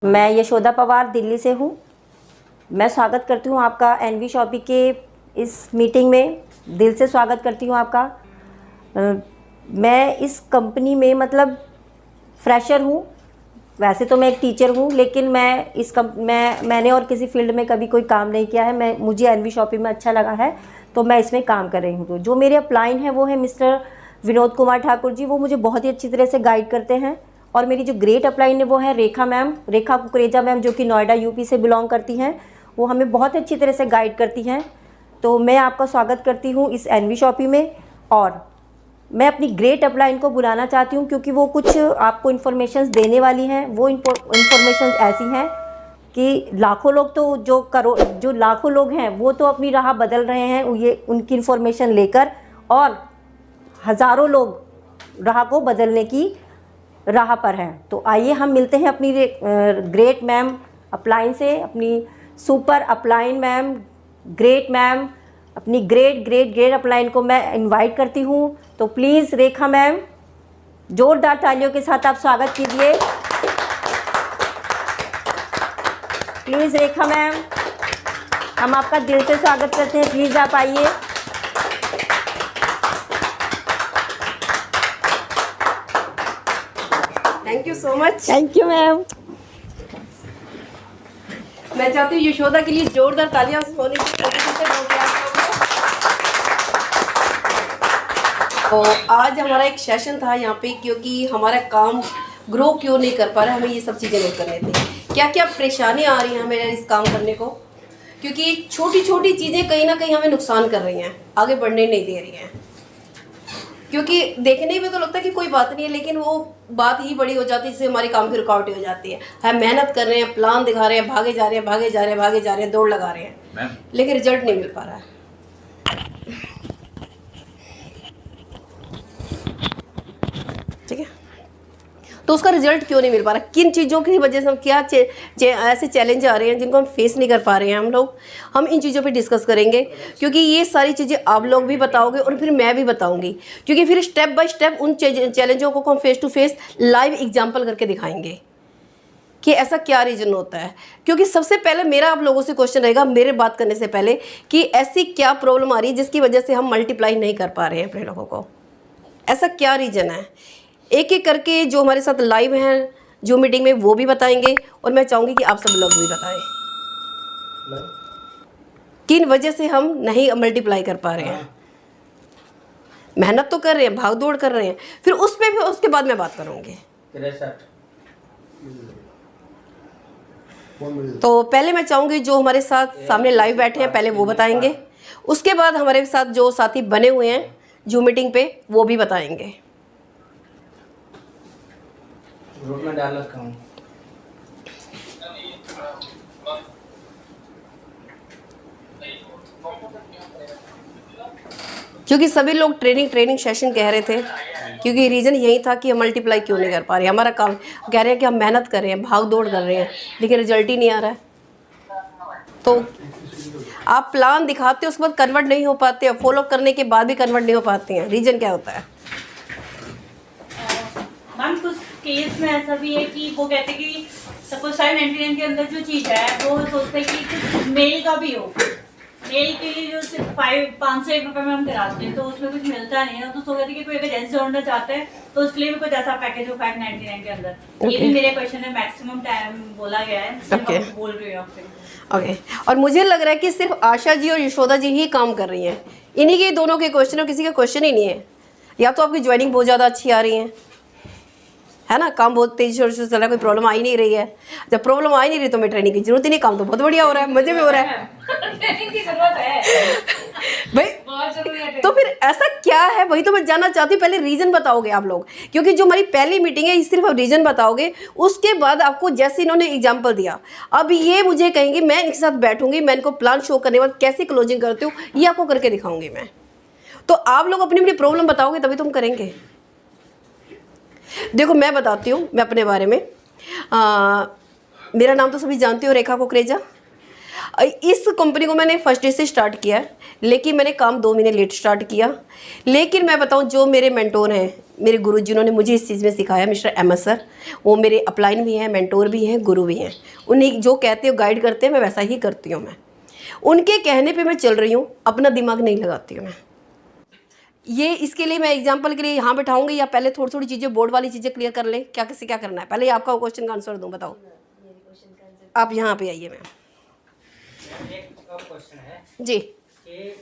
मैं यशोदा पवार दिल्ली से हूँ। मैं स्वागत करती हूँ आपका एनवी शॉपी के इस मीटिंग में। दिल से स्वागत करती हूँ आपका। मैं इस कंपनी में मतलब फ्रेशर हूँ। वैसे तो मैं एक टीचर हूँ, लेकिन मैंने और किसी फील्ड में कभी कोई काम नहीं किया है। मुझे एनवी शॉपी में अच्छा लगा है तो मैं इसमें काम कर रही हूँ। तो जो मेरे अपलाइन है वो है मिस्टर विनोद कुमार ठाकुर जी। वो मुझे बहुत ही अच्छी तरह से गाइड करते हैं। और मेरी जो ग्रेट अपलाइन है वो है रेखा मैम, रेखा कुकरेजा मैम, जो कि नोएडा यूपी से बिलोंग करती हैं। वो हमें बहुत अच्छी तरह से गाइड करती हैं। तो मैं आपका स्वागत करती हूँ इस एनवी शॉपी में। और मैं अपनी ग्रेट अपलाइन को बुलाना चाहती हूँ क्योंकि वो कुछ आपको इन्फॉर्मेशंस देने वाली हैं। वो इन्फॉर्मेशंस ऐसी हैं कि लाखों लोग तो जो लाखों लोग हैं वो तो अपनी राह बदल रहे हैं ये उनकी इन्फॉर्मेशन लेकर, और हज़ारों लोग राह को बदलने की राह पर हैं। तो आइए हम मिलते हैं अपनी ग्रेट मैम अपलाइन से, अपनी super upline ma'am, great ma'am, अपनी ग्रेट अपलाइन को मैं इनवाइट करती हूँ। तो प्लीज़ रेखा मैम, जोरदार तालियों के साथ आप स्वागत कीजिए। प्लीज़ रेखा मैम, हम आपका दिल से स्वागत करते हैं। प्लीज़ आप आइए। Thank you so much. Thank you ma'am. मैं चाहती हूँ यशोदा के लिए जोरदार तालियां होने की तो आज हमारा एक सेशन था यहाँ पे, क्योंकि हमारा काम ग्रो क्यों नहीं कर पा रहा है, हमें ये सब चीज़ें नोट करने थी। क्या क्या परेशानी आ रही हैं हमें इस काम करने को, क्योंकि छोटी छोटी चीज़ें कहीं ना कहीं हमें नुकसान कर रही हैं, आगे बढ़ने नहीं दे रही हैं। क्योंकि देखने में तो लगता है कि कोई बात नहीं है, लेकिन वो बात ही बड़ी हो जाती है जिससे हमारी काम की रुकावटें हो जाती है। हम मेहनत कर रहे हैं, प्लान दिखा रहे हैं, भागे जा रहे हैं, दौड़ लगा रहे हैं, लेकिन रिजल्ट नहीं मिल पा रहा है। ठीक है, तो उसका रिजल्ट क्यों नहीं मिल पा रहा, किन चीज़ों की वजह से हम क्या ऐसे चैलेंज आ रहे हैं जिनको हम फेस नहीं कर पा रहे हैं हम इन चीज़ों पे डिस्कस करेंगे। क्योंकि ये सारी चीज़ें आप लोग भी बताओगे और फिर मैं भी बताऊंगी, क्योंकि फिर स्टेप बाय स्टेप उन चैलेंजों को हम face to face live example करके दिखाएंगे कि ऐसा क्या रीज़न होता है। क्योंकि सबसे पहले मेरा आप लोगों से क्वेश्चन रहेगा मेरे बात करने से पहले कि ऐसी क्या प्रॉब्लम आ रही है जिसकी वजह से हम मल्टीप्लाई नहीं कर पा रहे हैं अपने लोगों को, ऐसा क्या रीज़न है। एक एक करके जो हमारे साथ लाइव हैं जो मीटिंग में वो भी बताएंगे, और मैं चाहूँगी कि आप सब लोग भी बताएं किन वजह से हम नहीं मल्टीप्लाई कर पा रहे हैं। मेहनत तो कर रहे हैं, भाग दौड़ कर रहे हैं, फिर उस पर भी उसके बाद मैं बात करूँगी। तो पहले मैं चाहूँगी जो हमारे साथ सामने लाइव बैठे हैं पहले वो बताएंगे, उसके बाद हमारे साथ जो साथी बने हुए हैं जो मीटिंग पे वो भी बताएंगे। ग्रुप में डाल रखा हूँ। क्योंकि सभी लोग ट्रेनिंग सेशन कह रहे थे, क्योंकि रीज़न यही था कि हम मल्टीप्लाई क्यों नहीं कर पा रहे। हमारा काम कह रहे हैं कि हम मेहनत कर रहे हैं, भाग दौड़ कर रहे हैं, लेकिन रिजल्ट ही नहीं आ रहा है। तो आप प्लान दिखाते हो उसके बाद कन्वर्ट नहीं हो पाते, फॉलो करने के बाद भी कन्वर्ट नहीं हो पाते हैं। रीज़न क्या होता है मैम? कुछ केस में ऐसा भी है कि वो कहते हैं कि सपोज 599 के अंदर जो चीज़ है वो सोचते हैं कि कुछ मेल का भी हो, मेल के लिए जो सिर्फ 501 रुपये में हम कराते हैं तो उसमें कुछ मिलता नहीं है। तो सो कहते हैं कि कोई अगर एजेंसी जोड़ना चाहते हैं तो उसके लिए भी कुछ ऐसा पैकेज हो 599 के अंदर। ये भी मेरे क्वेश्चन में मैक्सिमम टाइम बोला गया है, बोल रही हूँ आपसे। ओके। और मुझे लग रहा है कि सिर्फ आशा जी और यशोदा जी ही काम कर रही हैं, इन्हीं के दोनों के क्वेश्चन और किसी का क्वेश्चन ही नहीं है। या तो आपकी ज्वाइनिंग बहुत ज़्यादा अच्छी आ रही है ना, काम बहुत तेजी से चल रहा है, कोई प्रॉब्लम आ ही नहीं रही है। जब प्रॉब्लम आ ही नहीं रही तो मैं ट्रेनिंग की जरूरत ही नहीं, काम तो बहुत बढ़िया हो रहा है, मजे में हो रहा है। ट्रेनिंग की जरूरत है भाई, बहुत जरूरी है। तो फिर ऐसा क्या है वही तो मैं जानना चाहती हूँ। पहले रीज़न बताओगे आप लोग, क्योंकि जो हमारी पहली मीटिंग है सिर्फ आप रीज़न बताओगे, उसके बाद आपको जैसे इन्होंने एग्जाम्पल दिया अब ये मुझे कहेंगे, मैं इनके साथ बैठूंगी, मैं इनको प्लान शो करने के बाद कैसे क्लोजिंग करती हूँ ये आपको करके दिखाऊंगी मैं। तो आप लोग अपनी अपनी प्रॉब्लम बताओगे तभी तो हम करेंगे। देखो मैं बताती हूँ मैं अपने बारे में। मेरा नाम तो सभी जानते हो, रेखा कुकरेजा। इस कंपनी को मैंने फर्स्ट डे से स्टार्ट किया है, लेकिन मैंने काम 2 महीने लेट स्टार्ट किया। लेकिन मैं बताऊँ जो मेरे मेंटोर हैं, मेरे गुरु जिन्होंने मुझे इस चीज़ में सिखाया, मिस्टर एमएस सर, वो मेरे अपलाइन भी हैं, मेंटोर भी हैं, गुरु भी हैं। उन्हें जो कहते हो गाइड करते हैं, मैं वैसा ही करती हूँ। मैं उनके कहने पे मैं चल रही हूँ, अपना दिमाग नहीं लगाती हूँ मैं। ये इसके लिए मैं एग्जांपल के लिए यहाँ बैठाऊंगी, या पहले थोड़ी थोड़ी चीज़ें बोर्ड वाली चीज़ें क्लियर कर लें, क्या किसी क्या करना है? पहले आपका क्वेश्चन का आंसर दूँ, बताओ। आप यहाँ पे आइए मैम। एक और क्वेश्चन है जी, कि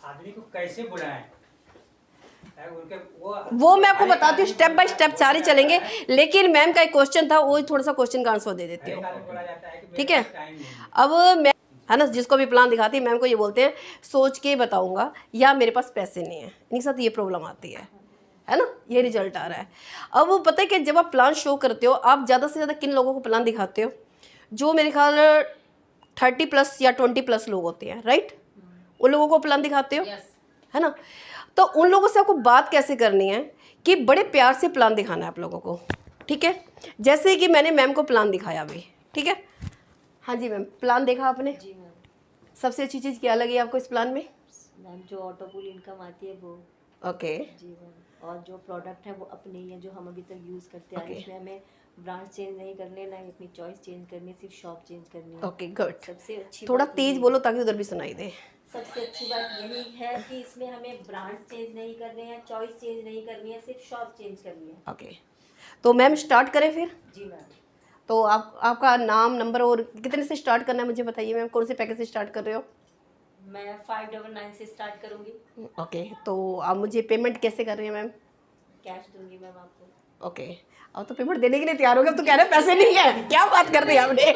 आदमी को कैसे बुलाएं? उनके वो मैं आपको बताती हूँ, स्टेप बाय स्टेप सारे चलेंगे, लेकिन मैम का एक क्वेश्चन था, वो थोड़ा सा क्वेश्चन का आंसर दे देती हूँ, बोला जाता है कि ठीक है? टाइम नहीं। अब मैं, है ना, जिसको भी प्लान दिखाती है मैम को ये बोलते हैं सोच के बताऊंगा, या मेरे पास पैसे नहीं है, इनके साथ ये प्रॉब्लम आती है ना, ये रिजल्ट आ रहा है। अब वो पता है कि जब आप प्लान शो करते हो, आप ज़्यादा से ज़्यादा किन लोगों को प्लान दिखाते हो? जो मेरे ख्याल 30+ या 20+ लोग होते हैं, राइट? उन लोगों को प्लान दिखाते हो, है ना? तो उन लोगों से आपको बात कैसे करनी है कि बड़े प्यार से प्लान दिखाना है आप लोगों को, ठीक है? जैसे कि मैंने मैम को प्लान दिखाया अभी, ठीक है? हाँ जी मैम, प्लान देखा आपने? जी मैम। सबसे अच्छी चीज़ क्या लगी आपको इस प्लान में? मैम जो ऑटो पुल इनकम आती है वो। ओके, जी मैम। और जो प्रोडक्ट है वो अपने ही है, जो हम अभी तक यूज़ करते हैं। Okay. इसमें हमें ब्रांड चेंज नहीं करने, ना ही अपनी चॉइस चेंज करनी है, सिर्फ शॉप चेंज करनी है। Okay, good. सबसे अच्छी थोड़ा बात तेज यही बोलो ताकि उधर भी सुनाई दे। सबसे अच्छी बात यही है कि इसमें हमें ब्रांड चेंज नहीं करने हैं, चॉइस चेंज नहीं करनी है, सिर्फ शॉप चेंज करनी है। ओके, तो मैम स्टार्ट करें फिर? जी मैम। तो आपका नाम, नंबर और कितने से स्टार्ट करना है मुझे बताइए मैम, कौन से पैकेज से स्टार्ट कर रहे हो? मैं 599 से स्टार्ट करूँगी। ओके, तो आप मुझे पेमेंट कैसे कर रहे हैं मैम? कैश दूंगी मैम आपको। ओके, अब तो पेमेंट देने के लिए तैयार हो गए, अब तो कह रहे पैसे नहीं है, क्या बात कर दी आपने?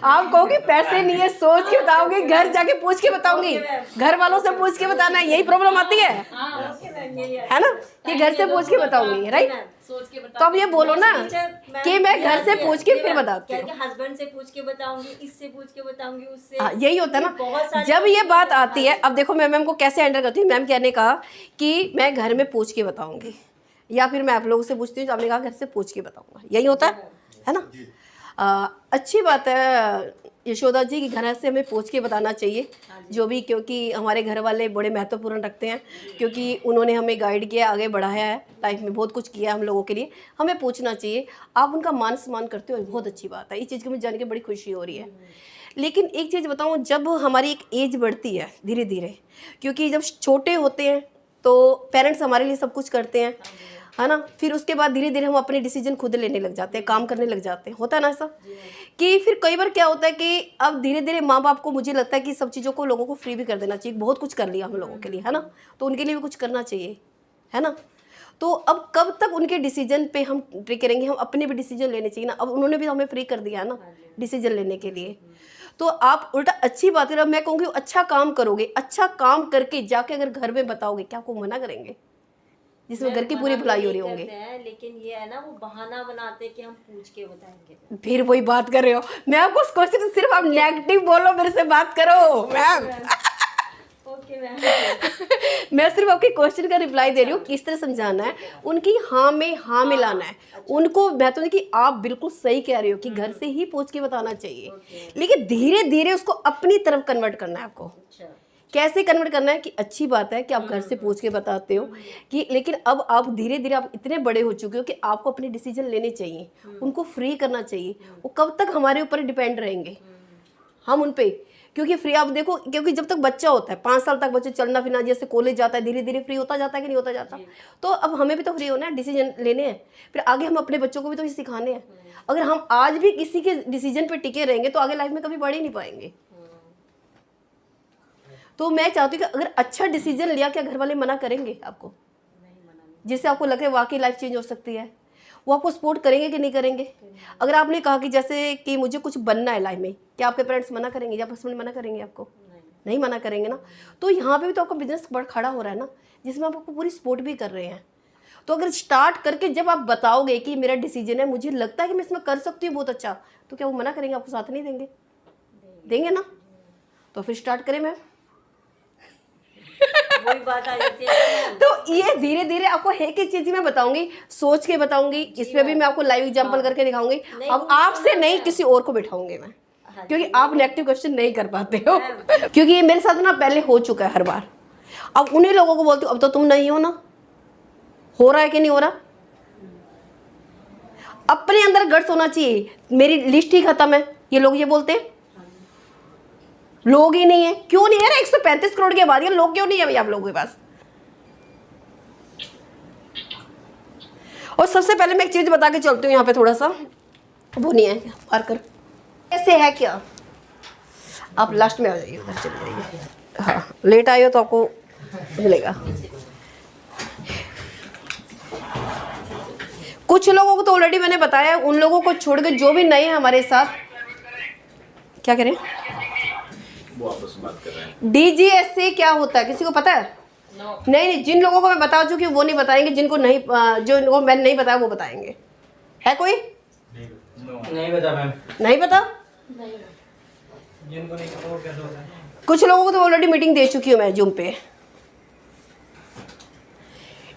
आप कहोगे पैसे नहीं है, सोच के बताओगे, घर जाके पूछ के बताऊंगी, घर वालों से पूछ के बताना, यही प्रॉब्लम आती है ना, कि घर से पूछ के बताऊंगी, राइट? सोच के तो अब ये बोलो ना कि मैं घर से पूछ के फिर बताती हूँ, हस्बैंड से पूछ के बताऊंगी, इससे पूछ के बताऊंगी, उससे। हाँ, यही होता है ना, जब ये बात आती है। अब देखो मैं मैम को कैसे हैंडल करती हूँ। मैम कहने का कि मैं घर में पूछ के बताऊंगी, या फिर मैं आप लोगों से पूछती हूँ, आपने कहा घर से पूछ के बताऊंगा, यही होता है ना? अच्छी बात है यशोदा जी कि घर से हमें पूछ के बताना चाहिए जो भी, क्योंकि हमारे घर वाले बड़े महत्वपूर्ण रखते हैं, क्योंकि उन्होंने हमें गाइड किया, आगे बढ़ाया है, लाइफ में बहुत कुछ किया हम लोगों के लिए, हमें पूछना चाहिए। आप उनका मान सम्मान करते हो, बहुत अच्छी बात है, इस चीज़ की मुझे जान के बड़ी खुशी हो रही है। लेकिन एक चीज़ बताऊँ, जब हमारी एक एज बढ़ती है धीरे धीरे, क्योंकि जब छोटे होते हैं तो पेरेंट्स हमारे लिए सब कुछ करते हैं, है ना, फिर उसके बाद धीरे धीरे हम अपने डिसीजन खुद लेने लग जाते हैं, काम करने लग जाते हैं, होता है ना ऐसा? कि फिर कई बार क्या होता है कि अब धीरे धीरे माँ बाप को, मुझे लगता है कि सब चीज़ों को लोगों को फ्री भी कर देना चाहिए, बहुत कुछ कर लिया हम लोगों के लिए, है ना, तो उनके लिए भी कुछ करना चाहिए, है ना? तो अब कब तक उनके डिसीजन पे हम टिके रहेंगे? हम अपने भी डिसीजन लेने चाहिए ना, अब उन्होंने भी हमें फ्री कर दिया है ना डिसीजन लेने के लिए। तो आप उल्टा अच्छी बात करो, मैं कहूँगी अच्छा काम करोगे, अच्छा काम करके जाके अगर घर में बताओगे, क्या आपको मना करेंगे? जिसमें घर की पूरी भलाई हो रही होंगे। लेकिन ये है ना, वो बहाना बनाते कि हम पूछ के बताएंगे। फिर वही बात कर रहे हो, मैं आपको उस क्वेश्चन सिर्फ आप नेगेटिव बोलो, मेरे से बात करो मैम। Okay ma'am. मैं सिर्फ आपके क्वेश्चन का रिप्लाई दे रही हूँ, किस तरह समझाना है, उनकी हाँ में हाँ मिलाना है। उनको मैं तो नहीं कि आप बिल्कुल सही कह रहे हो कि घर से ही पूछ के बताना चाहिए, लेकिन धीरे धीरे उसको अपनी तरफ कन्वर्ट करना है आपको। कैसे कन्वर्ट करना है कि अच्छी बात है कि आप घर से पूछ के बताते हो कि, लेकिन अब आप धीरे धीरे आप इतने बड़े हो चुके हो कि आपको अपने डिसीजन लेने चाहिए, उनको फ्री करना चाहिए। वो कब तक हमारे ऊपर डिपेंड रहेंगे हम उन पे? क्योंकि फ्री आप देखो, क्योंकि जब तक बच्चा होता है 5 साल तक बच्चा चलना फिरना, जैसे कॉलेज जाता है धीरे धीरे फ्री होता जाता है कि नहीं होता जाता? तो अब हमें भी तो फ्री होना है, डिसीजन लेने हैं, फिर आगे हम अपने बच्चों को भी तो ये सिखाने हैं। अगर हम आज भी किसी के डिसीजन पे टिके रहेंगे तो आगे लाइफ में कभी बढ़ ही नहीं पाएंगे। तो मैं चाहती हूँ कि अगर अच्छा डिसीजन लिया, क्या घर वाले मना करेंगे आपको? जिससे आपको लगे वाकई लाइफ चेंज हो सकती है, वो आपको सपोर्ट करेंगे कि नहीं करेंगे? अगर आपने कहा कि जैसे कि मुझे कुछ बनना है लाइफ में, क्या आपके पेरेंट्स मना करेंगे या हस्बैंड मना करेंगे आपको? नहीं मना करेंगे ना। तो यहाँ पे भी तो आपका बिजनेस बड़ा खड़ा हो रहा है ना, जिसमें आप आपको पूरी सपोर्ट भी कर रहे हैं। तो अगर स्टार्ट करके जब आप बताओगे कि मेरा डिसीजन है, मुझे लगता है कि मैं इसमें कर सकती हूँ बहुत अच्छा, तो क्या वो मना करेंगे? आपको साथ नहीं देंगे? देंगे ना। तो फिर स्टार्ट करें मैम। वही बात आ जाती है। तो ये धीरे धीरे आपको एक एक चीज मैं बताऊंगी, सोच के बताऊंगी, इसमें भी मैं आपको लाइव एग्जांपल करके दिखाऊंगी। अब आपसे नहीं किसी और को बिठाऊंगी मैं, क्योंकि आप नेगेटिव क्वेश्चन नहीं कर पाते हो। क्योंकि ये मेरे साथ ना पहले हो चुका है हर बार अब उन्हीं लोगों को बोलती हूँ अब तो तुम नहीं हो ना, हो रहा है कि नहीं हो रहा। अपने अंदर गट्स होना चाहिए, मेरी लिस्ट ही खत्म है, ये लोग ये बोलते हैं लोग ही नहीं है। क्यों नहीं है ना, 135 करोड़ की आबादी है, लोग क्यों नहीं है भाई आप लोगों के पास। और सबसे पहले मैं एक चीज बता के चलती हूँ यहाँ पे, थोड़ा सा वो नहीं है मार्कर ऐसे है क्या, आप लास्ट में आ जाइए, उधर चले जाइए। हाँ लेट आए हो तो आपको मिलेगा। कुछ लोगों को तो ऑलरेडी मैंने बताया, उन लोगों को छोड़ के जो भी नए हैं हमारे साथ, क्या करें, वो आपस में बात कर रहे हैं। डीजीएससी क्या होता है किसी को पता है? नहीं, जिन लोगों को मैं बता चुकी हूँ वो नहीं बताएंगे, जिनको नहीं जो मैंने नहीं बताया वो बताएंगे। है कोई? नहीं पता मैम। नहीं पता? जिनको नहीं पता वो कैसे होता है? कुछ लोगों को तो ऑलरेडी मीटिंग दे चुकी हूँ मैं जूम पे।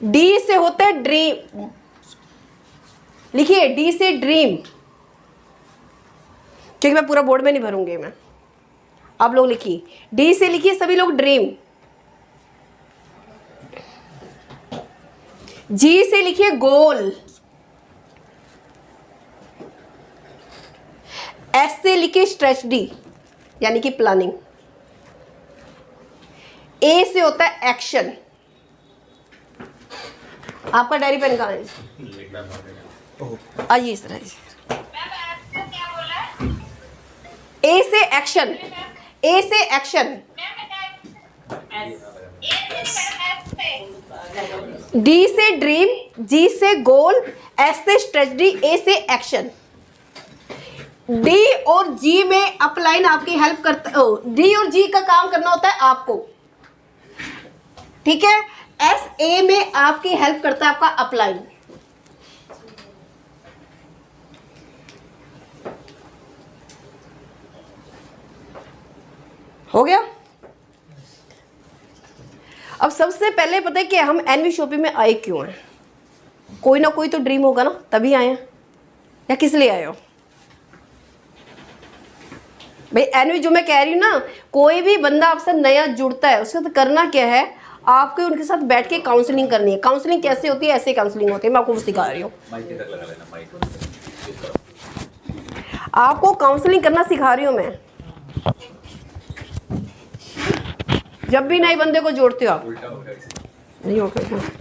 डी से होता है ड्रीम, लिखिए डी से ड्रीम, क्योंकि मैं पूरा बोर्ड में नहीं भरूंगी मैं, आप लोग लिखिए डी से, लिखिए सभी लोग ड्रीम। जी से लिखिए गोल, एस से लिखिए स्ट्रेटजी यानी कि प्लानिंग, ए से होता है एक्शन। आपका डायरी पेन कहाँ है? आइए इस तरह। ए से एक्शन, ए से एक्शन, डी से ड्रीम, जी से गोल, एस से स्ट्रेटजी, ए से एक्शन। डी और जी में अपलाइन आपकी हेल्प करता, डी और जी का काम करना होता है आपको, ठीक है। एस ए में आपकी हेल्प करता है आपका अपलाइन। हो गया। अब सबसे पहले पता है कि हम एनवी शॉपिंग में आए क्यों हैं? कोई ना कोई तो ड्रीम होगा ना, तभी आए हैं, या किस लिए आए हो भाई? एनवी जो मैं कह रही हूँ ना, कोई भी बंदा आपसे नया जुड़ता है उसके साथ करना क्या है, आपको उनके साथ बैठ के काउंसलिंग करनी है। काउंसलिंग कैसे होती है? ऐसे काउंसलिंग होती है, मैं आपको वो सिखा रही हूँ। आपको काउंसलिंग करना सिखा रही हूँ मैं। जब भी नए बंदे को जोड़ते हो आप, नहीं हो गया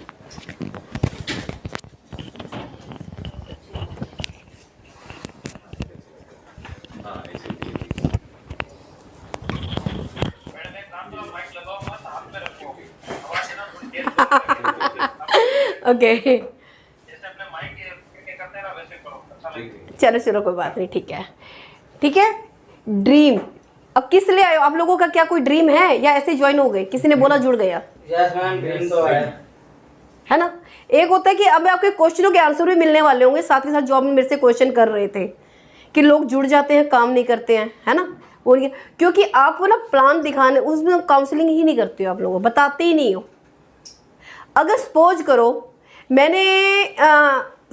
ओके चलो चलो कोई बात नहीं, ठीक है ठीक है। ड्रीम, अब किस लिए आए हो? आप लोगों का क्या कोई ड्रीम है या ऐसे ज्वाइन हो गए? किसी ने बोला जुड़ गया? यस मैम, ड्रीम तो है ना। एक होता है कि अब आपके क्वेश्चनों के आंसर भी मिलने वाले होंगे, साथ के साथ जो आप मेरे से क्वेश्चन कर रहे थे कि लोग जुड़ जाते हैं काम नहीं करते हैं, है ना। और क्योंकि आपको ना प्लान दिखाने, उसमें काउंसलिंग ही नहीं करते हो, आप लोगों बताते ही नहीं हो। अगर सपोज करो मैंने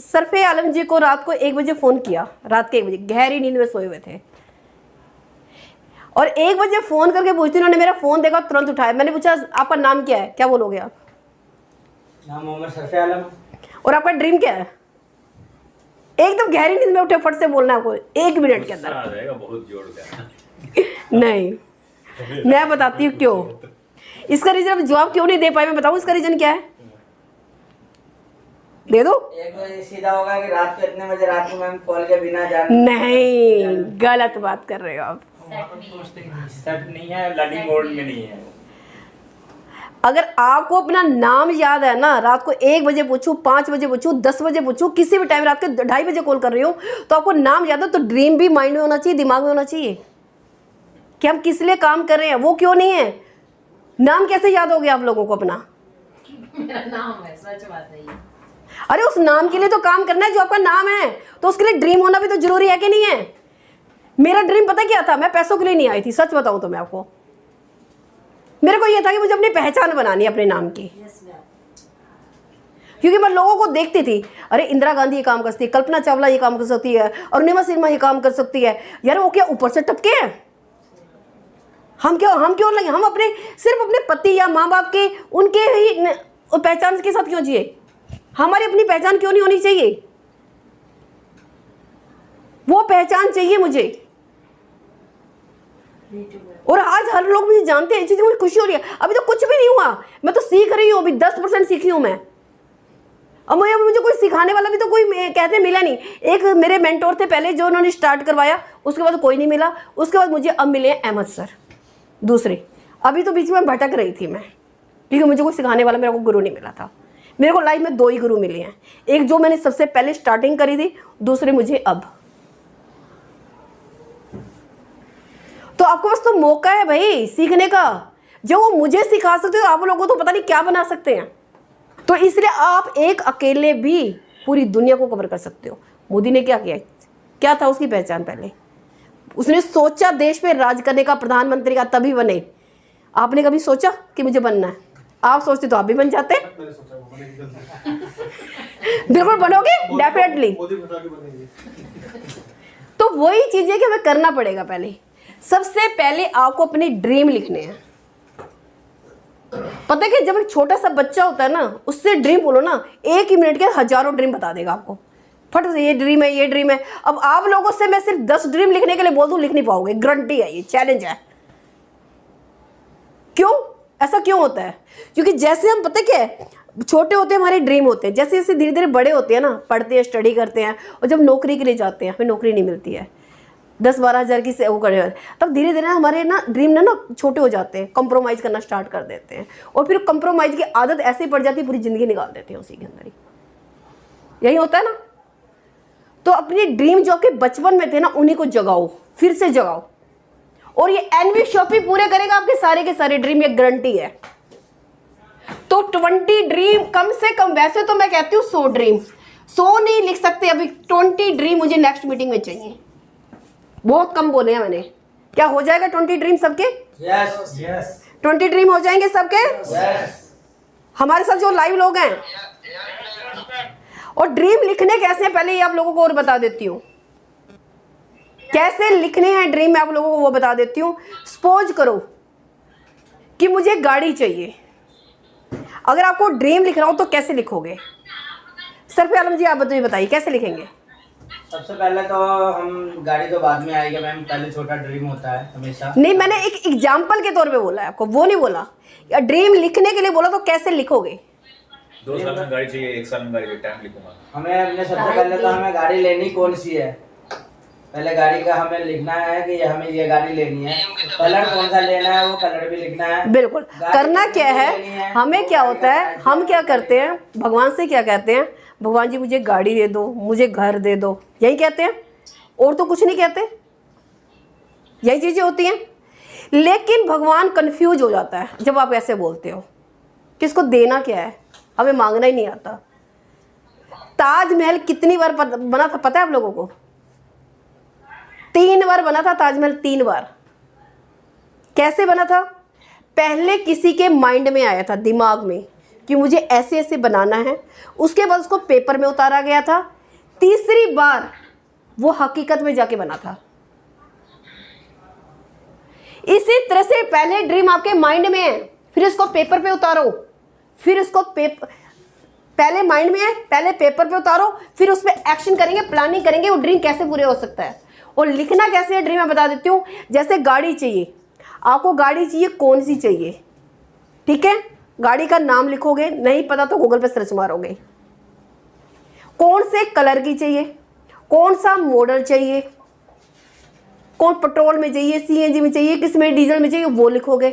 सरफे आलम जी को रात को 1 बजे फ़ोन किया, रात के 1 बजे गहरी नींद में सोए हुए थे, और 1 बजे फ़ोन करके पूछती, उन्होंने मेरा फ़ोन देखा तुरंत उठाया। मैंने पूछा आपका नाम क्या है? क्या बोलोगे आप? नाम मोहम्मद सरफे आलम। और आपका ड्रीम क्या है? एकदम गहरी नींद में उठे फट से बोलना आपको 1 मिनट के अंदर। आ जाएगा बहुत जोड़ का। नहीं, मैं बताती हूँ क्यों। इसका रीजन, अब जवाब क्यों नहीं दे पाई मैं बताऊँ इसका रीजन क्या है? दे दो। एक बजे सीधा होगा कि रात को इतने बजे रात को मैम कॉल के बिना जाने। नहीं, गलत बात कर रहे हो आप। सेट नहीं है, लर्निंग मोड में नहीं है। अगर आपको अपना नाम याद है ना, रात को 1 बजे पूछूं, 5 बजे पूछूं, 10 बजे पूछूं, किसी भी टाइम रात के 2:30 बजे कॉल कर रही हो, तो आपको नाम याद है, तो ड्रीम भी माइंड में होना चाहिए, दिमाग में होना चाहिए कि हम किस लिए काम कर रहे हैं। वो क्यों नहीं है? नाम कैसे याद हो गया आप लोगों को अपना? मेरा नाम है, सच बात है ये। अरे उस नाम के लिए तो काम करना है जो आपका नाम है, तो उसके लिए ड्रीम होना भी तो जरूरी है कि नहीं है? मेरा ड्रीम पता क्या था? मैं पैसों के लिए नहीं आई थी, सच बताऊं तो मैं आपको। मेरे को यह था कि मुझे अपनी पहचान बनानी है अपने नाम की, क्योंकि मैं लोगों को देखती थी, अरे इंदिरा गांधी ये काम कर सकती है, कल्पना चावला ये काम कर सकती है, अरुणिमा सिन्हा ये काम कर सकती है, यार वो क्या ऊपर से टपके हैं? हम क्यों लगे, हम अपने सिर्फ अपने पति या माँ बाप के उनके ही पहचान के साथ क्यों जिए? हमारी अपनी पहचान क्यों नहीं होनी चाहिए? वो पहचान चाहिए मुझे। और आज हर लोग मुझे जानते हैं, चीजें मुझे खुशी हो रही है। अभी तो कुछ भी नहीं हुआ, मैं तो सीख रही हूँ, अभी 10% सीखी हूँ मैं। अब मुझे कोई सिखाने वाला भी तो कोई कहते मिला नहीं। एक मेरे मेंटोर थे पहले जो उन्होंने स्टार्ट करवाया, उसके बाद कोई नहीं मिला। उसके बाद मुझे अब मिले अहमद सर दूसरे। अभी तो बीच में भटक रही थी मैं, क्योंकि मुझे कोई सिखाने वाला, मेरे को गुरु नहीं मिला था। मेरे को लाइफ में 2 ही गुरु मिले हैं, एक जो मैंने सबसे पहले स्टार्टिंग करी थी, दूसरे मुझे अब। तो आपको बस तो मौका है भाई सीखने का। जो वो मुझे सिखा सकते हो, आप लोगों को तो पता नहीं क्या बना सकते हैं। तो इसलिए आप एक अकेले भी पूरी दुनिया को कवर कर सकते हो। मोदी ने क्या किया, क्या था उसकी पहचान? पहले उसने सोचा देश पे राज करने का, प्रधानमंत्री का, तभी बने। आपने कभी सोचा कि मुझे बनना है? आप सोचते तो आप भी बन जाते। बिल्कुल बनोगे, डेफिनेटली। तो वही चीज है कि हमें करना पड़ेगा। पहले सबसे पहले आपको अपने ड्रीम लिखने हैं। पता है कि जब एक छोटा सा बच्चा होता है ना, उससे ड्रीम बोलो ना, 1 ही मिनट के हजारों ड्रीम बता देगा आपको। फट से ये ड्रीम है, ये ड्रीम है। अब आप लोगों से मैं सिर्फ 10 ड्रीम लिखने के लिए बोल दूं, लिख नहीं पाओगे, गारंटी है, ये चैलेंज है। क्यों ऐसा क्यों होता है? क्योंकि जैसे हम, पता क्या है, छोटे होते हैं हमारे ड्रीम होते हैं, जैसे जैसे धीरे धीरे बड़े होते हैं ना, पढ़ते हैं, स्टडी करते हैं, और जब नौकरी के लिए जाते हैं, हमें नौकरी नहीं मिलती है, 10-12 हज़ार की वो करने, तब धीरे धीरे हमारे ना ड्रीम ना छोटे हो जाते हैं, कंप्रोमाइज़ करना स्टार्ट कर देते हैं। और फिर कंप्रोमाइज़ की आदत ऐसे ही पड़ जाती है, पूरी ज़िंदगी निकाल देते हैं उसी के अंदर ही। यही होता है ना। तो अपने ड्रीम जो आपके बचपन में थे ना, उन्हीं को जगाओ, फिर से जगाओ। और ये एनवी शॉपिंग पूरे करेगा आपके सारे के सारे ड्रीम, ये गारंटी है। तो 20 ड्रीम कम से कम, वैसे तो मैं कहती हूँ 100 ड्रीम, 100 नहीं लिख सकते अभी, 20 ड्रीम मुझे नेक्स्ट मीटिंग में चाहिए। बहुत कम बोले हैं मैंने। क्या हो जाएगा 20 ड्रीम सबके? यस यस 20 ड्रीम हो जाएंगे सबके? यस। हमारे साथ जो लाइव लोग हैं। और ड्रीम लिखने कैसे हैं, पहले ये आप लोगों को और बता देती हूँ। कैसे लिखने हैं ड्रीम, मैं आप लोगों को वो बता देती हूँ। सपोज करो कि मुझे गाड़ी चाहिए। अगर आपको ड्रीम लिखना हो तो कैसे लिखोगे? सरफी आलम जी आप बताइए कैसे लिखेंगे? सबसे पहले तो हम, गाड़ी तो बाद में आएगी मैम, पहले छोटा ड्रीम होता है हमेशा। नहीं, मैंने एक एग्जाम्पल के तौर पे बोला है आपको, वो नहीं बोला। या ड्रीम लिखने के लिए बोला, तो कैसे लिखोगे? 2 साल में गाड़ी चाहिए, 1 साल में गाड़ी चाहिए, टाइम लिखूंगा। हमें अपने सबसे पहले तो हमें गाड़ी लेनी कौन सी है, पहले गाड़ी का हमें लिखना है कि हमें ये गाड़ी लेनी है। कलर कौन सा लेना है, वो कलर भी लिखना है। बिल्कुल। करना क्या है, हमें क्या होता है, हम क्या करते हैं, भगवान से क्या कहते हैं, भगवान जी मुझे गाड़ी दे दो, मुझे घर दे दो, यही कहते हैं, और तो कुछ नहीं कहते। यही चीजें होती हैं। लेकिन भगवान कंफ्यूज हो जाता है जब आप ऐसे बोलते हो, किसको देना क्या है, हमें मांगना ही नहीं आता। ताजमहल कितनी बार बना था पता है आप लोगों को? 3 बार बना था ताजमहल, 3 बार। कैसे बना था? पहले किसी के माइंड में आया था, दिमाग में, कि मुझे ऐसे ऐसे बनाना है। उसके बाद उसको पेपर में उतारा गया था। तीसरी बार वो हकीकत में जाके बना था। इसी तरह से पहले ड्रीम आपके माइंड में है, फिर इसको पेपर पे उतारो, फिर इसको पहले माइंड में है, पहले पेपर पे उतारो, फिर उस पर एक्शन करेंगे, प्लानिंग करेंगे, वो ड्रीम कैसे पूरे हो सकता है। और लिखना कैसे है ड्रीम मैं बता देती हूँ। जैसे गाड़ी चाहिए, आपको गाड़ी चाहिए, कौन सी चाहिए, ठीक है, गाड़ी का नाम लिखोगे, नहीं पता तो गूगल पे सर्च मारोगे। कौन से कलर की चाहिए, कौन सा मॉडल चाहिए, कौन पेट्रोल में चाहिए, सीएनजी में चाहिए, किस में डीजल में चाहिए, वो लिखोगे।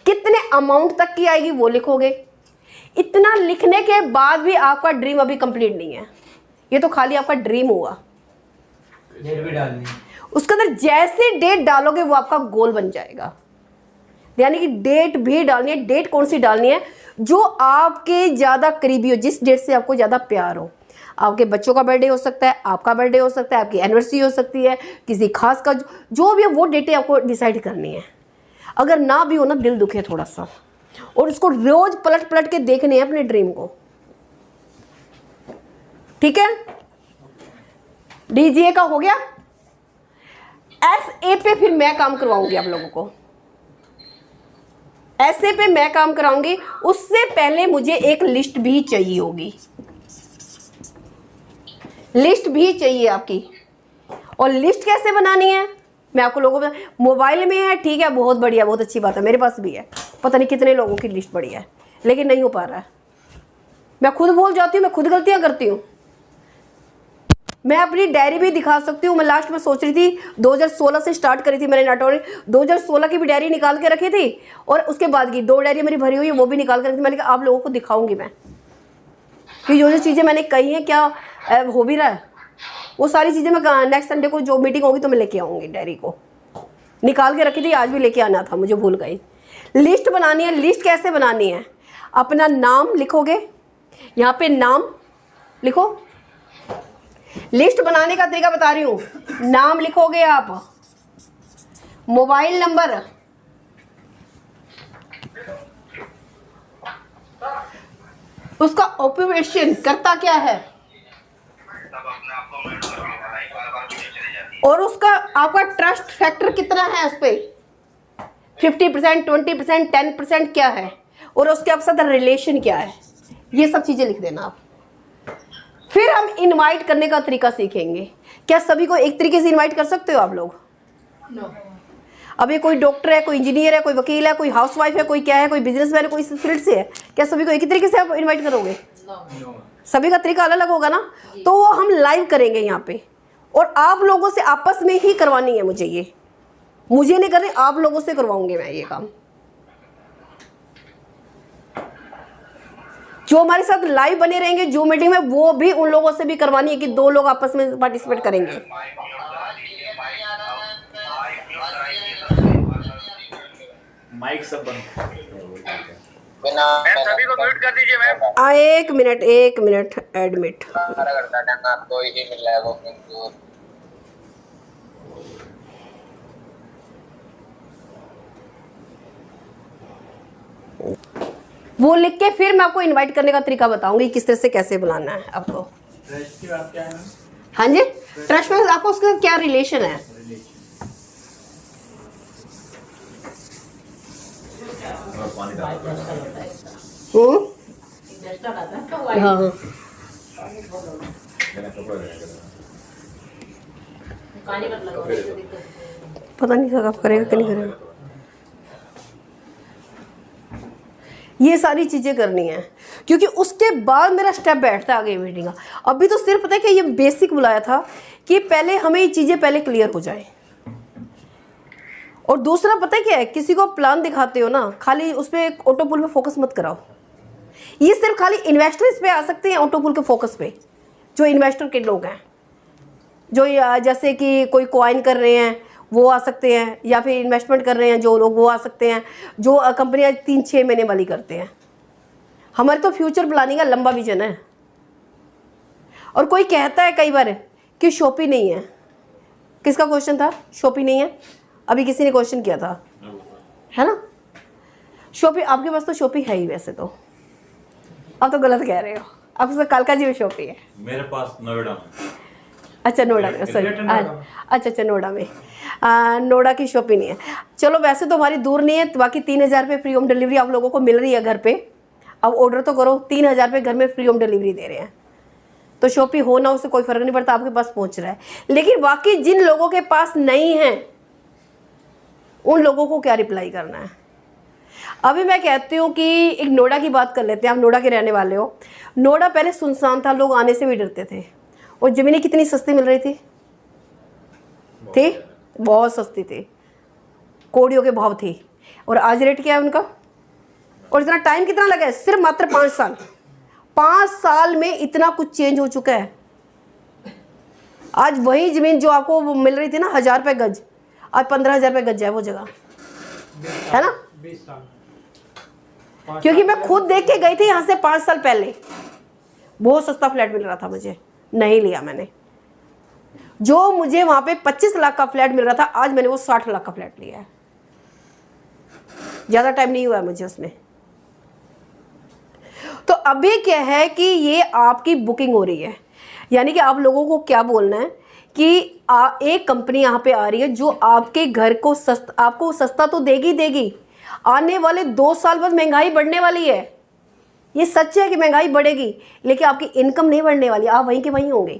कितने अमाउंट तक की आएगी वो लिखोगे। इतना लिखने के बाद भी आपका ड्रीम अभी कंप्लीट नहीं है, ये तो खाली आपका ड्रीम हुआ। डेट भी डालनी, उसके अंदर जैसे डेट डालोगे वो आपका गोल बन जाएगा। यानी कि डेट भी डालनी है। डेट कौन सी डालनी है? जो आपके ज़्यादा करीबी हो, जिस डेट से आपको ज़्यादा प्यार हो। आपके बच्चों का बर्थडे हो सकता है, आपका बर्थडे हो सकता है, आपकी एनिवर्सरी हो सकती है, किसी खास का, जो भी है वो डेटें आपको डिसाइड करनी है। अगर ना भी हो ना, दिल दुखे थोड़ा सा, और उसको रोज पलट पलट के देखने हैं अपने ड्रीम को, ठीक है। DGA का हो गया। SA पे फिर मैं काम करवाऊंगी आप लोगों को। ऐसे पे मैं काम कराऊंगी, उससे पहले मुझे एक लिस्ट भी चाहिए होगी, लिस्ट भी चाहिए आपकी। और लिस्ट कैसे बनानी है मैं आपको लोगों को मोबाइल में है, ठीक है, बहुत बढ़िया, बहुत अच्छी बात है, मेरे पास भी है, पता नहीं कितने लोगों की लिस्ट बढ़िया है, लेकिन नहीं हो पा रहा है। मैं खुद भूल जाती हूँ, मैं खुद गलतियाँ करती हूँ। मैं अपनी डायरी भी दिखा सकती हूँ। मैं लास्ट में सोच रही थी 2016 से स्टार्ट करी थी मैंने नाटोरी, 2016 की भी डायरी निकाल के रखी थी और उसके बाद की 2 डायरी मेरी भरी हुई है, वो भी निकाल के रखी थी। मैंने कहा आप लोगों को दिखाऊंगी मैं कि जो चीज़ें मैंने कही हैं क्या हो भी रहा है। वो सारी चीज़ें मैं नेक्स्ट संडे को जो मीटिंग होगी तो मैं लेके आऊँगी, डायरी को निकाल के रखी थी, आज भी लेके आना था, मुझे भूल गई। लिस्ट बनानी है। लिस्ट कैसे बनानी है? अपना नाम लिखोगे, यहाँ पे नाम लिखो। लिस्ट बनाने का तरीका बता रही हूँ। नाम लिखोगे आप, मोबाइल नंबर, उसका ऑक्यूपेशन करता क्या है, और उसका आपका ट्रस्ट फैक्टर कितना है उस पर, 50%, 20%, 10% क्या है, और उसके आपके साथ रिलेशन क्या है, ये सब चीज़ें लिख देना आप। फिर हम इनवाइट करने का तरीका सीखेंगे। क्या सभी को एक तरीके से इनवाइट कर सकते हो आप लोग? नो। अब ये कोई डॉक्टर है, कोई इंजीनियर है, कोई वकील है, कोई हाउसवाइफ है, कोई क्या है, कोई बिजनेसमैन है, कोई इस फील्ड से है, क्या सभी को एक ही तरीके से आप इन्वाइट करोगे? सभी का तरीका अलग अलग होगा ना। तो वो हम लाइव करेंगे यहाँ पे, और आप लोगों से आपस में ही करवानी है मुझे, ये मुझे नहीं करनी, आप लोगों से करवाऊंगे मैं ये काम। जो हमारे साथ लाइव बने रहेंगे जो मीटिंग में, वो भी उन लोगों से भी करवानी है कि 2 लोग आपस में पार्टिसिपेट करेंगे। माइक सब बंद। मैम सभी को म्यूट कर दीजिए मैम। 1 minute admit. आपको ही मिल रहा है वो। वो लिख के फिर मैं आपको इनवाइट करने का तरीका बताऊंगी किस तरह से कैसे बुलाना है आपको। ट्रस्ट की बात क्या है? हाँ जी, ट्रस्ट में आपको उसका क्या रिलेशन है? पानी डाल हाँ हाँ, पता नहीं सर आप करेगा कि नहीं करेगा। ये सारी चीज़ें करनी है, क्योंकि उसके बाद मेरा स्टेप बैठता है आगे मीटिंग का। अभी तो सिर्फ पता है कि ये बेसिक बुलाया था कि पहले हमें ये चीज़ें पहले क्लियर हो जाए। और दूसरा पता है क्या है, किसी को प्लान दिखाते हो ना, खाली उस पर ऑटो पुल पे फोकस मत कराओ। ये सिर्फ खाली इन्वेस्टर इस पे आ सकते हैं, ऑटो पुल के फोकस पे, जो इन्वेस्टर के लोग हैं, जो जैसे कि कोई कॉइन कर रहे हैं वो आ सकते हैं, या फिर इन्वेस्टमेंट कर रहे हैं जो लोग वो आ सकते हैं, जो कंपनियां 3-6 महीने वाली करते हैं। हमारे तो फ्यूचर प्लानिंग का लंबा विजन है। और कोई कहता है कई बार कि शॉपी नहीं है। किसका क्वेश्चन था? शॉपी नहीं है, अभी किसी ने क्वेश्चन किया था, है ना? शॉपी आपके पास तो शॉपी है ही वैसे तो, आप तो गलत कह रहे हो, आपके कालका जी में शॉपी है। मेरे पास नोएडा में। अच्छा नोएडा में, सॉरी, अच्छा नोएडा में, नोएडा की शॉपी नहीं है। चलो वैसे तो हमारी दूर नहीं है, बाकी 3000 रुपये फ्री होम डिलीवरी आप लोगों को मिल रही है घर पे। अब ऑर्डर तो करो, 3000 रुपये घर में फ्री होम डिलीवरी दे रहे हैं, तो शॉपी हो ना उससे कोई फ़र्क नहीं पड़ता, आपके पास पहुंच रहा है। लेकिन बाकी जिन लोगों के पास नहीं है उन लोगों को क्या रिप्लाई करना है? अभी मैं कहती हूँ कि एक नोएडा की बात कर लेते हैं। आप नोएडा के रहने वाले हो। नोएडा पहले सुनसान था, लोग आने से भी डरते थे, और ज़मीनें कितनी सस्ती मिल रही थी बहुत सस्ती थी, कोड़ियों के भाव थी। और आज रेट क्या है उनका? और इतना टाइम कितना लगा है? सिर्फ मात्र 5 साल। 5 साल में इतना कुछ चेंज हो चुका है। आज वही ज़मीन जो आपको मिल रही थी ना 1000 रुपये गज, आज 15,000 रुपये गज है वो जगह, है ना? 20 साल। क्योंकि मैं खुद देख के गई थी यहाँ से 5 साल पहले, बहुत सस्ता फ्लैट मिल रहा था, मुझे नहीं लिया मैंने। जो मुझे वहाँ पे 25 लाख का फ्लैट मिल रहा था, आज मैंने वो 60 लाख का फ्लैट लिया है। ज़्यादा टाइम नहीं हुआ है मुझे उसमें। तो अभी क्या है कि ये आपकी बुकिंग हो रही है, यानी कि आप लोगों को क्या बोलना है कि एक कंपनी यहाँ पे आ रही है जो आपके घर को आपको सस्ता तो देगी, आने वाले 2 साल बाद महंगाई बढ़ने वाली है। ये सच है कि महंगाई बढ़ेगी, लेकिन आपकी इनकम नहीं बढ़ने वाली, आप वहीं के वहीं होंगे।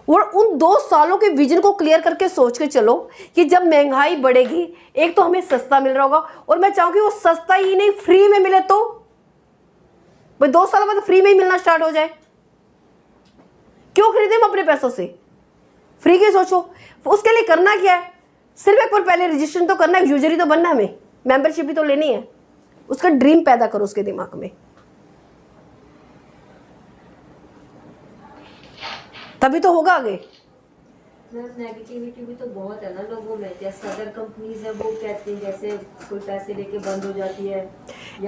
और उन 2 सालों के विजन को क्लियर करके सोच के चलो कि जब महंगाई बढ़ेगी, एक तो हमें सस्ता मिल रहा होगा, और मैं चाहूंगी वो सस्ता ही नहीं फ्री में मिले। तो भाई 2 साल बाद फ्री में ही मिलना स्टार्ट हो जाए, क्यों खरीदे हम अपने पैसों से? फ्री की सोचो। उसके लिए करना क्या है? सिर्फ एक बार पहले रजिस्ट्रेशन तो करना है, यूजर ही तो बनना है, हमें मेंबरशिप भी तो लेनी है। उसका ड्रीम पैदा करो उसके दिमाग में, तभी तो होगा आगे। नेगेटिविटी भी तो बहुत है ना लोगों में। जैसे अदर कंपनीज है वो कहते हैं जैसे कोई पैसे लेके बंद हो जाती है।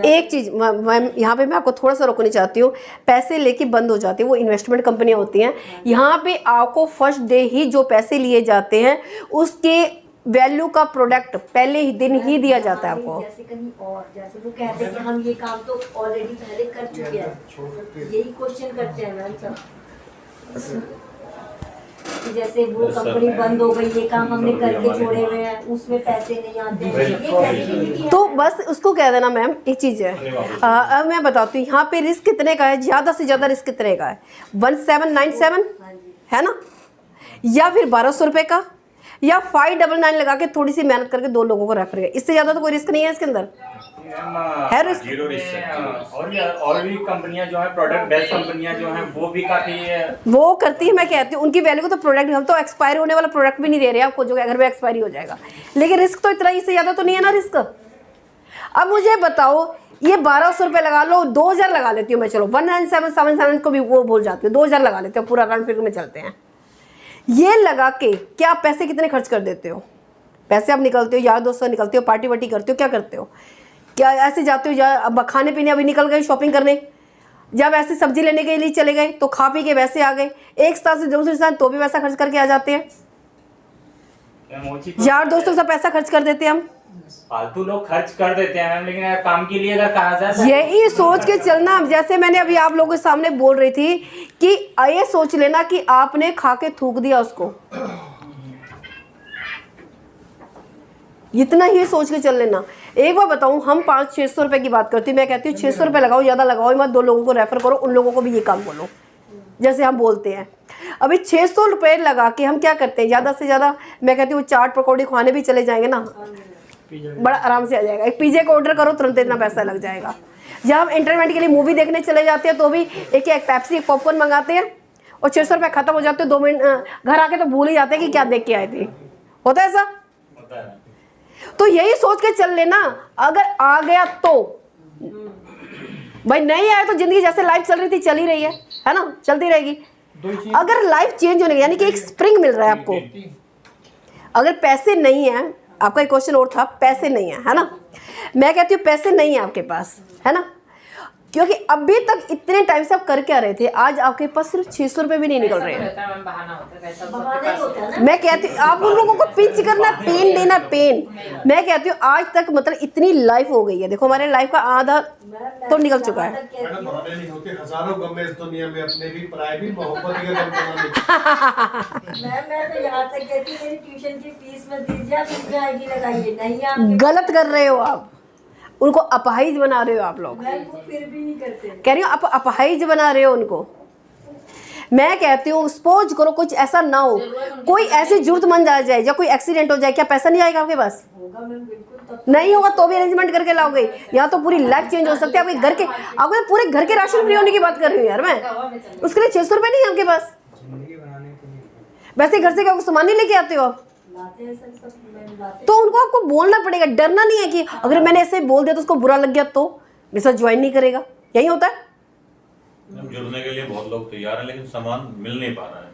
एक चीज मैम यहाँ पे मैं आपको थोड़ा सा रोकना चाहती हूँ, पैसे लेके बंद हो जाती है वो इन्वेस्टमेंट कंपनियां होती हैं। यहाँ पे आपको फर्स्ट डे ही जो पैसे लिए जाते हैं उसके वैल्यू का प्रोडक्ट पहले ही दिन ही दिया जाता है आपको। जैसे कहीं और जैसे वो कहते हैं कि हम ये काम तो ऑलरेडी पहले कर चुके हैं, यही क्वेश्चन करते हैं मैम सब कि जैसे वो कंपनी बंद हो गई, ये काम हमने करके छोड़े हुए हैं, उसमें पैसे नहीं आते हैं, ये नेगेटिविटी है। तो बस उसको कह देना मैम। एक चीज़ है, अब मैं बताती हूँ यहाँ पे रिस्क कितने का है, ज़्यादा से ज़्यादा रिस्क कितने का है? 1797 है ना, या फिर 1200 रुपये का, या 599 लगा के थोड़ी सी मेहनत करके 2 लोगों को रेफर किया। इससे ज़्यादा तो कोई रिस्क नहीं है इसके अंदर, है रिस्क। Zero risk. और भी कंपनियां जो है प्रोडक्ट बेस्ड कंपनियां जो हैं वो भी काफी वो करती है। मैं कहती हूँ उनकी वैल्यू को तो प्रोडक्ट, हम तो एक्सपायर होने वाला प्रोडक्ट भी नहीं दे रहे हैं आपको जो घर में एक्सपायरी हो जाएगा, लेकिन रिस्क तो इतना, इससे ज़्यादा तो नहीं है ना रिस्क। अब मुझे बताओ, ये 1200 रुपये लगा लो, 2000 लगा लेती हूँ मैं, चलो 1777 को भी वो भूल जाती हूँ, 2000 लगा लेते हो, पूरा राउंड फिगर में चलते हैं। ये लगा के क्या आप पैसे कितने खर्च कर देते हो? पैसे आप निकलते हो, यार दोस्तों निकलते हो, पार्टी वार्टी करते हो, क्या करते हो? क्या ऐसे जाते हो, अब खाने पीने अभी निकल गए शॉपिंग करने, जब ऐसे सब्जी लेने के लिए चले गए तो खा पी के वैसे आ गए, एक स्थान से दूसरे स्थान तो भी पैसा खर्च करके आ जाते हैं। यार दोस्तों के साथ पैसा खर्च कर देते हैं हम, फालतू लोग खर्च कर देते हैं मैम, लेकिन यार काम के लिए अगर कहा जाए यही सोच के चलना। जैसे मैंने अभी आप लोगों के सामने बोल रही थी कि ये सोच लेना कि आपने खा के थूक दिया उसको, इतना ही सोच के चल लेना। एक बार बताऊं, हम 500-600 रुपए की बात करती हूँ, मैं कहती हूँ 600 रुपये लगाओ, ज़्यादा लगाओ मत, 2 लोगों को रेफर करो, उन लोगों को भी ये काम बोलो जैसे हम बोलते हैं। अभी 600 रुपये लगा के हम क्या करते हैं, ज़्यादा से ज़्यादा मैं कहती हूँ चाट पकौड़ी खाने भी चले जाएंगे ना, बड़ा आराम से आ जाएगा। एक पिज़्ज़ा का ऑर्डर करो, तुरंत इतना पैसा लग जाएगा। जब हम एंटरटेनमेंट के लिए मूवी देखने चले जाते हैं तो भी एक पेप्सी, एक पॉपकॉर्न मंगाते हैं और 600 रुपये खत्म हो जाते हैं, 2 मिनट घर आके तो भूल ही जाते हैं कि क्या देख के आए थे। होता है ऐसा? तो यही सोच के चल लेना, अगर आ गया तो भाई, नहीं आया तो जिंदगी जैसे लाइफ चल रही थी चल ही रही है ना, चलती रहेगी। अगर लाइफ चेंज होने यानी कि एक स्प्रिंग मिल रहा है आपको, अगर पैसे नहीं है, आपका एक क्वेश्चन और था, पैसे नहीं है ना, मैं कहती हूँ पैसे नहीं है आपके पास, है ना, क्योंकि अभी तक इतने टाइम से आप कर क्या रहे थे, आज आपके पास सिर्फ 600 रुपये भी नहीं निकल रहे हैं। मैं कहती हूँ आप उन लोगों को पिंच करना, पेन देना, पेन। मैं कहती हूँ आज तक मतलब इतनी लाइफ हो गई है, देखो हमारे लाइफ का आधा तो निकल चुका है। मैडम बहाने नहीं होते, हजारों गम है इस दुनिया में, अपने भी पराए भी, मोहब्बत के गम मैं तो यहाँ तक कहती हूँ मेरी ट्यूशन की फीस मत दीजिए, आप इसमें आईडी लगाइए, नहीं आप गलत कर रहे हो, आप उनको अपाहिज बना रहे हो आप लोग। फिर भी नहीं करते, कह रही हूँ आप अपाहिज बना रहे हो उनको। मैं कहती हूँ सपोज करो कुछ ऐसा ना हो, कोई ऐसी जरूरतमंद आ जाए या कोई एक्सीडेंट हो जाए, क्या पैसा नहीं आएगा आपके पास? नहीं होगा तो भी अरेंजमेंट करके लाओगे, यहाँ तो पूरी लाइफ चेंज हो सकती है आपके घर के। आपको पूरे घर के राशन फ्री होने की बात कर रही हूँ यार मैं, उसके लिए 600 रुपये नहीं है आपके पास। वैसे घर से क्या सामान नहीं लेके आते हो आप, तो उनको आपको बोलना पड़ेगा, डरना नहीं है कि अगर मैंने ऐसे बोल दिया तो उसको बुरा लग गया तो मेरे साथ ज्वाइन नहीं करेगा। यही होता है। जुड़ने के लिए बहुत लोग तैयार हैं, लेकिन सामान मिल नहीं पा रहा है।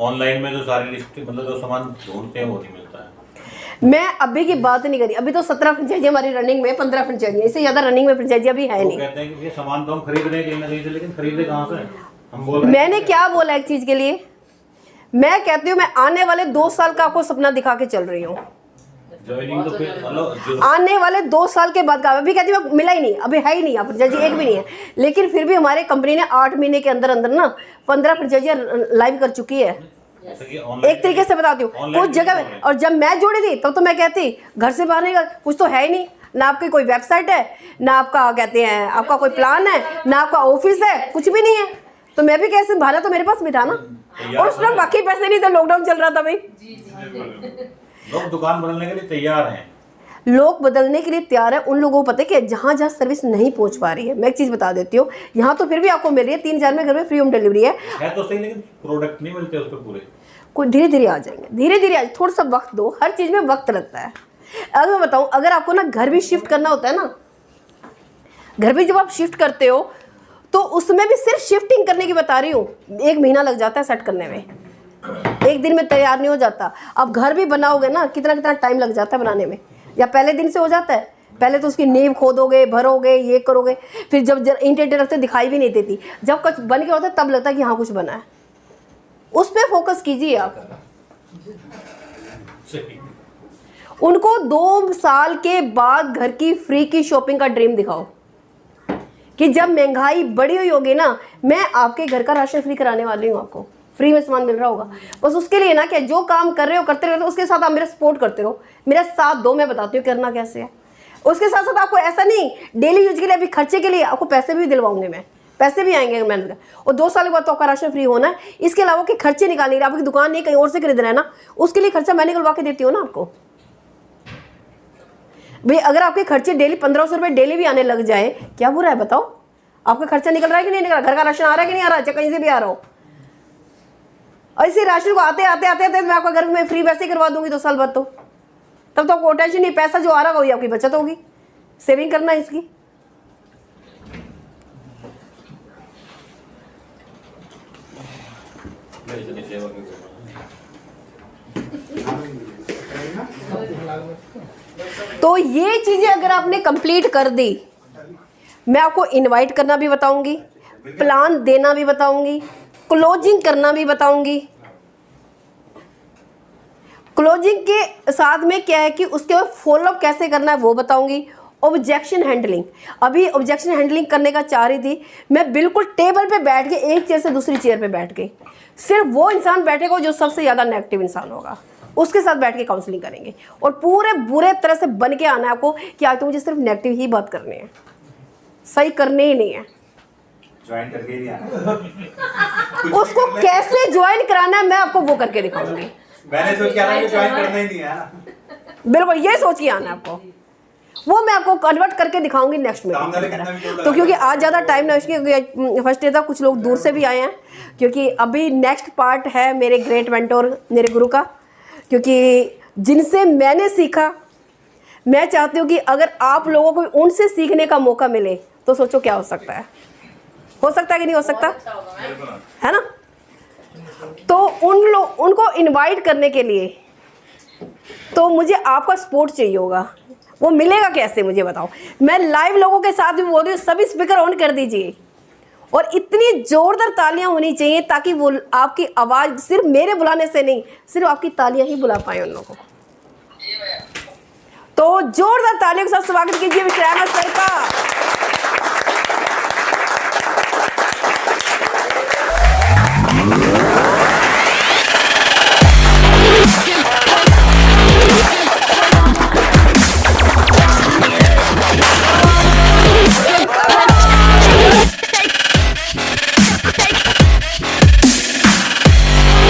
ऑनलाइन में जो सारी लिस्ट मतलब जो सामान ढूंढते हैं वो नहीं मिलता है। मैं अभी की बात नहीं करी, अभी तो 17 फ्रेंचाइजी हमारी रनिंग में, 15 फ्रेंचाइजी, इससे ज्यादा रनिंग में फ्रेंचाइजी अभी है नहीं। कहते हैं कि ये सामान तो हम खरीद रहे हैं कहीं ना कहीं से, लेकिन खरीदे कहाँ से? हम बोल रहे मैंने क्या बोला एक चीज के लिए, मैं कहती हूँ मैं आने वाले 2 साल का आपको सपना दिखा के चल रही हूँ। ज्वाइनिंग तो फिर मतलब आने वाले 2 साल के बाद का, अभी कहती हूँ मिला ही नहीं, अभी है ही नहीं, यहाँ फ्रेंचाइजी एक भी नहीं है, लेकिन फिर भी हमारे कंपनी ने 8 महीने के अंदर अंदर ना 15 फ्रेंचाइजी लाइव कर चुकी है। जैसे कि ऑनलाइन एक तरीके से बताती हूँ, ऑनलाइन कुछ जगह में, और जब मैं जोड़ी थी तब तो मैं कहती घर से बाहर नहीं, कुछ तो है ही नहीं, ना आपकी कोई वेबसाइट है, ना आपका कहते हैं आपका कोई प्लान है, ना आपका ऑफिस है, कुछ भी नहीं है। तो मैं भी कैसे, भाड़ा तो मेरे पास भी था ना, और उस टाइम बाकी पैसे नहीं थे, लॉकडाउन चल रहा था भाई। लोग दुकान बदलने के लिए तैयार हैं। लोग बदलने के लिए तैयार है। उन लोगों को पता है कि जहाँ जहाँ सर्विस नहीं पहुँच पा रही है, मैं एक चीज़ बता देती हूँ, यहाँ तो फिर भी आपको मिल रही है, 3,000 में घर में फ्री होम डिलीवरी है तो सही, लेकिन प्रोडक्ट नहीं मिलते उसके पूरे। कोई धीरे धीरे आ जाएंगे, धीरे धीरे आ, थोड़ा सा वक्त दो, हर चीज़ में वक्त लगता है। अगर मैं बताऊँ, अगर आपको ना घर भी शिफ्ट करना होता है ना, घर भी जब आप शिफ्ट करते हो तो उसमें भी सिर्फ शिफ्टिंग करने की बता रही हूँ, 1 महीना लग जाता है सेट करने में, 1 दिन में तैयार नहीं हो जाता। अब घर भी बनाओगे ना, कितना कितना टाइम लग जाता है बनाने में, या पहले दिन से हो जाता है, पहले तो उसकी नींव खोदोगे, भरोगे, ये करोगे, फिर जब इंटेंट रखते दिखाई भी नहीं देती, जब कुछ बन के होता है तब लगता है कि हाँ कुछ बना है। उस पर फोकस कीजिए आप। उनको 2 साल के बाद घर की फ्री की शॉपिंग का ड्रीम दिखाओ कि जब महंगाई बढ़ी हुई होगी ना, मैं आपके घर का राशन फ्री कराने वाली हूँ, आपको फ्री में सामान मिल रहा होगा। बस उसके लिए ना कि जो काम कर रहे हो करते रहो, उसके साथ आप मेरा सपोर्ट करते रहो, मेरा साथ दो, मैं बताती हूँ करना कैसे है। उसके साथ साथ आपको ऐसा नहीं, डेली यूज के लिए, अभी खर्चे के लिए आपको पैसे भी दिलवाऊंगे मैं, पैसे भी आएंगे मैंने, और 2 साल के बाद तो आपका राशन फ्री होना है। इसके अलावा कि खर्चे निकालने, आपकी दुकान नहीं कहीं और से खरीदना है ना, उसके लिए खर्चा मैं निकलवा के देती हूँ ना आपको। भाई अगर आपके खर्चे डेली 1500 रुपये डेली भी आने लग जाए, क्या बुरा है बताओ? आपका खर्चा निकल रहा है कि नहीं निकल रहा, घर का राशन आ रहा है कि नहीं आ रहा है, चाहे कहीं से भी आ रहा हो। और इसी राशन को आते आते आते आते मैं आपका घर में फ्री वैसे ही करवा दूंगी 2 साल बाद, तो तब तो आपको टेंशन नहीं, पैसा जो आ रहा है वही आपकी बचत होगी, सेविंग करना है इसकी। तो ये चीजें अगर आपने कंप्लीट कर दी, मैं आपको इनवाइट करना भी बताऊंगी, प्लान देना भी बताऊंगी, क्लोजिंग करना भी बताऊंगी। क्लोजिंग के साथ में क्या है कि उसके बाद फॉलोअप कैसे करना है वो बताऊंगी। ऑब्जेक्शन हैंडलिंग, अभी ऑब्जेक्शन हैंडलिंग करने का चाह रही थी मैं, बिल्कुल टेबल पे बैठ के एक चेयर से दूसरी चेयर पे बैठ गई, सिर्फ वो इंसान बैठेगा जो सबसे ज़्यादा नेगेटिव इंसान होगा, उसके साथ बैठ के काउंसलिंग करेंगे, और पूरे बुरे तरह से बन के आना है आपको कि आज तो मुझे सिर्फ नेगेटिव ही बात करनी है, सही करने ही नहीं है। ज्वाइन करके नहीं आना। उसको कैसे ज्वाइन कराना है मैं आपको वो करके दिखाऊंगी। मैंने सोच के आना कि ज्वाइन करना ही नहीं है ना। बिल्कुल ये सोच के आना है आपको, वो मैं आपको कन्वर्ट करके दिखाऊंगी नेक्स्ट में। तो क्योंकि आज ज़्यादा टाइम ना, इसके फर्स्ट डे था, कुछ लोग दूर से भी आए हैं, क्योंकि अभी नेक्स्ट पार्ट है मेरे ग्रेट मेंटोर, मेरे गुरु का, क्योंकि जिनसे मैंने सीखा, मैं चाहती हूँ कि अगर आप लोगों को उनसे सीखने का मौका मिले तो सोचो क्या हो सकता है कि नहीं हो सकता है ना। तो उनको इनवाइट करने के लिए तो मुझे आपका सपोर्ट चाहिए होगा, वो मिलेगा कैसे मुझे बताओ। मैं लाइव लोगों के साथ भी बोल रही हूँ, सभी स्पीकर ऑन कर दीजिए, और इतनी जोरदार तालियां होनी चाहिए ताकि वो आपकी आवाज़ सिर्फ मेरे बुलाने से नहीं, सिर्फ आपकी तालियां ही बुला पाए उन लोगों को। तो जोरदार तालियों के साथ स्वागत कीजिए मिस्टर अहमद सर का।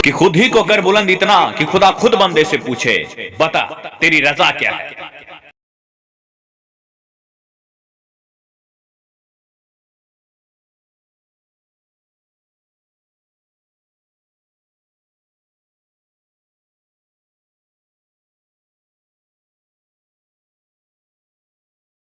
कि खुद ही को कर बुलंद इतना कि खुदा खुद बंदे से पूछे, बता तेरी रजा क्या है।